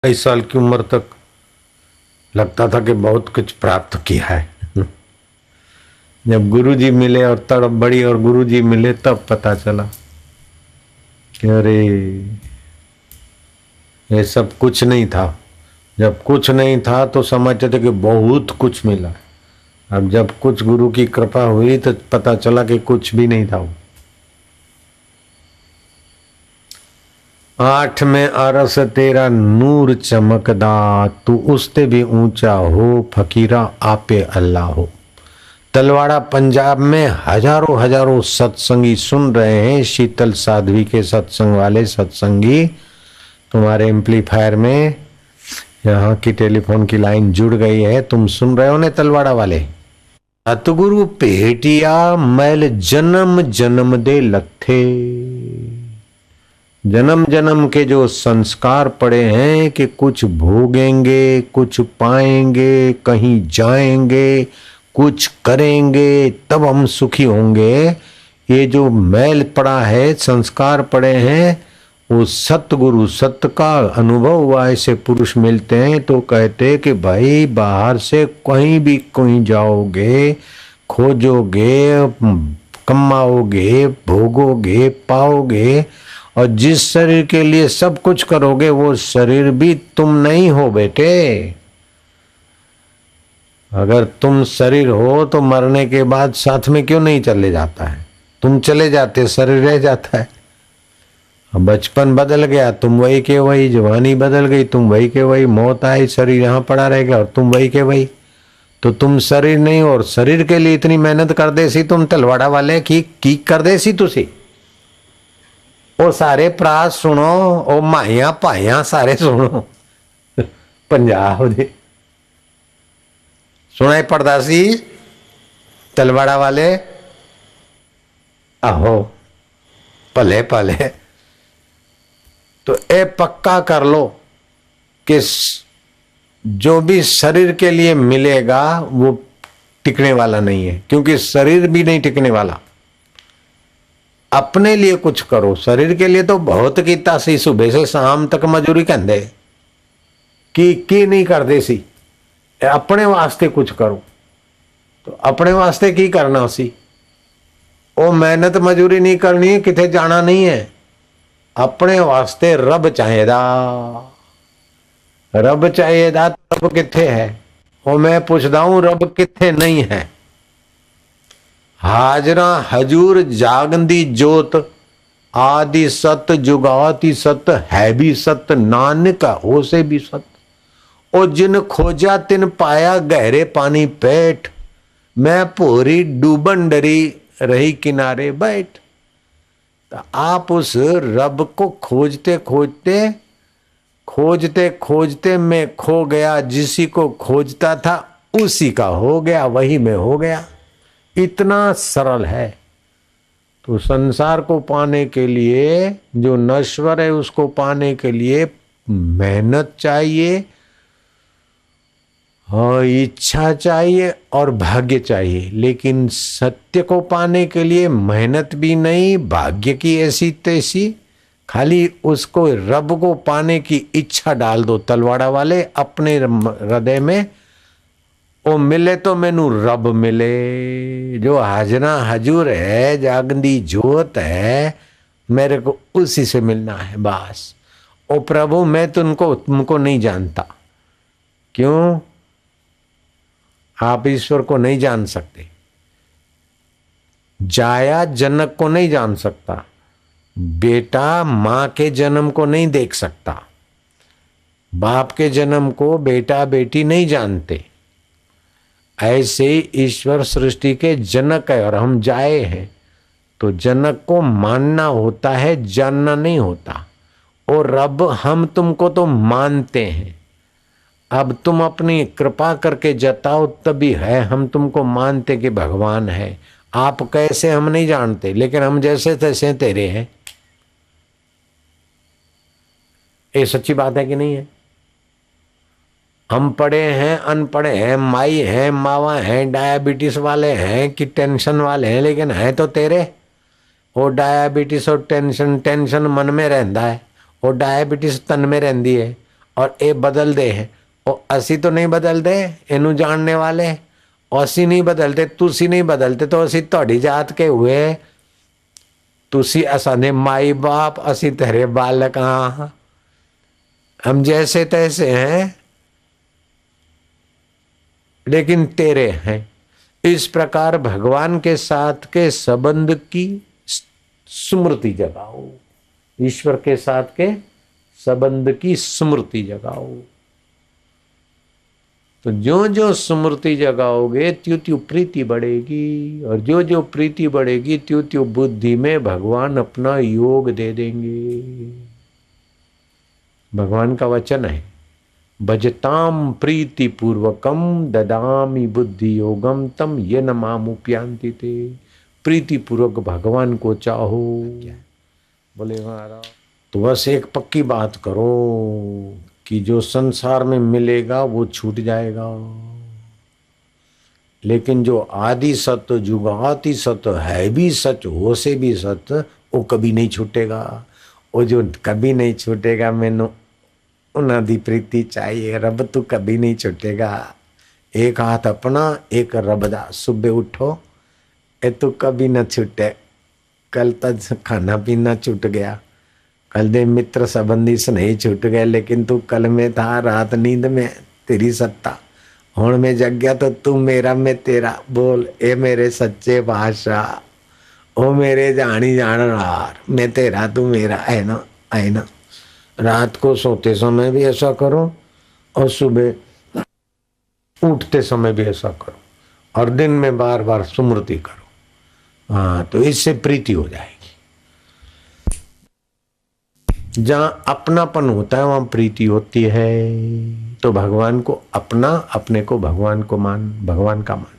22 साल की उम्र तक लगता था कि बहुत कुछ प्राप्त किया है। जब गुरुजी मिले और तड़प बड़ी और गुरुजी मिले तब पता चला कि अरे ये सब कुछ नहीं था। जब कुछ नहीं था तो समझते थे कि बहुत कुछ मिला। अब जब कुछ गुरु की कृपा हुई तो पता चला कि कुछ भी नहीं था वो। 8 में अरस तेरा नूर चमकदा, तू उसते भी ऊंचा हो फकीरा आपे अल्लाह हो। तलवाड़ा पंजाब में हजारों हजारों सत्संगी सुन रहे हैं। शीतल साध्वी के सत्संग वाले सत्संगी तुम्हारे एम्पलीफायर में यहाँ की टेलीफोन की लाइन जुड़ गई है। तुम सुन रहे हो ने तलवाड़ा वाले। सतगुरु पेटिया मैल जन्म जन्म दे लथे। जन्म जन्म के जो संस्कार पड़े हैं कि कुछ भोगेंगे, कुछ पाएंगे, कहीं जाएंगे, कुछ करेंगे तब हम सुखी होंगे। ये जो मैल पड़ा है, संस्कार पड़े हैं, वो सतगुरु सत्य का अनुभव हुआ ऐसे पुरुष मिलते हैं तो कहते कि भाई बाहर से कहीं भी कहीं जाओगे, खोजोगे, कमाओगे, भोगोगे, पाओगे, और जिस शरीर के लिए सब कुछ करोगे वो शरीर भी तुम नहीं हो बेटे। अगर तुम शरीर हो तो मरने के बाद साथ में क्यों नहीं चले जाता है? तुम चले जाते, शरीर रह जाता है। अब बचपन बदल गया, तुम वही के वही, जवानी बदल गई, तुम वही के वही, मौत आई, शरीर यहाँ पड़ा रहेगा और तुम वही के वही। तो तुम शरीर नहीं हो और शरीर के लिए इतनी मेहनत कर देसी तुम तलवाड़ा वाले की कर देसी तुसी। ओ सारे प्रास सुनो, ओ माइया पाइया सारे सुनो। पंजाब दे सुनाई पड़ता सी तलवाड़ा वाले। आहो भले भले। तो ए पक्का कर लो कि जो भी शरीर के लिए मिलेगा वो टिकने वाला नहीं है, क्योंकि शरीर भी नहीं टिकने वाला। अपने लिए कुछ करो। शरीर के लिए तो बहुत कीता सी, सुबह से शाम तक मजूरी कहते की नहीं करते सी। अपने वास्ते कुछ करो। तो अपने वास्ते की करना सी? वो मेहनत मजूरी नहीं करनी है, किथे जाना नहीं है। अपने वास्ते रब चाहिएदा। रब चाहिएदा तो रब किथे है? वो मैं पूछता हूं रब किथे नहीं है? हाजरा हजूर जागंदी जोत, आदि सत जुगाती सत, है भी सत नानक हो से भी सत। ओ जिन खोजा तिन पाया गहरे पानी पेट, मैं पूरी डूबन डरी रही किनारे बैठ। तो आप उस रब को खोजते खोजते खोजते खोजते मैं खो गया। जिसी को खोजता था उसी का हो गया, वही मैं हो गया। इतना सरल है। तो संसार को पाने के लिए, जो नश्वर है उसको पाने के लिए मेहनत चाहिए और इच्छा चाहिए और भाग्य चाहिए। लेकिन सत्य को पाने के लिए मेहनत भी नहीं, भाग्य की ऐसी तैसी, खाली उसको रब को पाने की इच्छा डाल दो। तलवाड़ा वाले अपने हृदय में ओ मिले तो मैनू रब मिले, जो हाजरा हजूर है, जागंदी जोत है, मेरे को उसी से मिलना है बस। ओ प्रभु मैं तुमको नहीं जानता। क्यों? आप ईश्वर को नहीं जान सकते। जाया जनक को नहीं जान सकता, बेटा मां के जन्म को नहीं देख सकता, बाप के जन्म को बेटा बेटी नहीं जानते। ऐसे ईश्वर सृष्टि के जनक है और हम जाए हैं। तो जनक को मानना होता है, जानना नहीं होता। और रब हम तुमको तो मानते हैं, अब तुम अपनी कृपा करके जताओ तभी है हम तुमको मानते कि भगवान है। आप कैसे हम नहीं जानते, लेकिन हम जैसे तैसे तेरे हैं। ये सच्ची बात है कि नहीं है? हम पढ़े हैं, अनपढ़े हैं, माई हैं, मावा हैं, डायबिटीज वाले हैं कि टेंशन वाले हैं, लेकिन है तो तेरे। वो डायबिटीज और टेंशन मन में रहता है, और डायबिटीज तन में रहती है, और ए बदल दे है और असी तो नहीं बदल दे इनू जानने वाले असी नहीं बदलते तुसी नहीं बदलते तो असी तोड़ी जात के हुए तुसी असाने माई बाप असी तेरे बालक हाँ हम जैसे तैसे हैं लेकिन तेरे हैं। इस प्रकार भगवान के साथ के संबंध की स्मृति जगाओ, ईश्वर के साथ के संबंध की स्मृति जगाओ। तो जो जो स्मृति जगाओगे त्यों त्यों प्रीति बढ़ेगी और जो जो प्रीति बढ़ेगी त्यों त्यों बुद्धि में भगवान अपना योग दे देंगे। भगवान का वचन है भजताम प्रीति पूर्वकम ददामी बुद्धि योगम तम ये न मामुप्यांति ते। प्रीति पूर्वक भगवान को चाहो। बोले महाराज तो बस एक पक्की बात करो कि जो संसार में मिलेगा वो छूट जाएगा, लेकिन जो आदि सत्य जुगाति सत्य है भी सच हो से भी सत्य वो कभी नहीं छूटेगा। वो जो कभी नहीं छूटेगा मैनू उन्हां दी प्रीति चाहिए। रब तू कभी नहीं छूटेगा। एक हाथ अपना एक रब दा सुबह उठो ए तू कभी न छूटे। कल तक खाना पीना छूट गया, कल दे मित्र संबंधी से नहीं छूट गए, लेकिन तू कल में था रात नींद में तेरी सत्ता हुण में जग गया तो तू मेरा मैं तेरा। बोल ए मेरे सच्चे बादशाह ओ मेरे जानी जानहार मैं तेरा तू मेरा है ना, है ना। रात को सोते समय भी ऐसा करो और सुबह उठते समय भी ऐसा करो और दिन में बार बार स्मृति करो। हाँ तो इससे प्रीति हो जाएगी। जहां अपनापन होता है वहां प्रीति होती है। तो भगवान को अपना, अपने को भगवान को मान, भगवान का मान।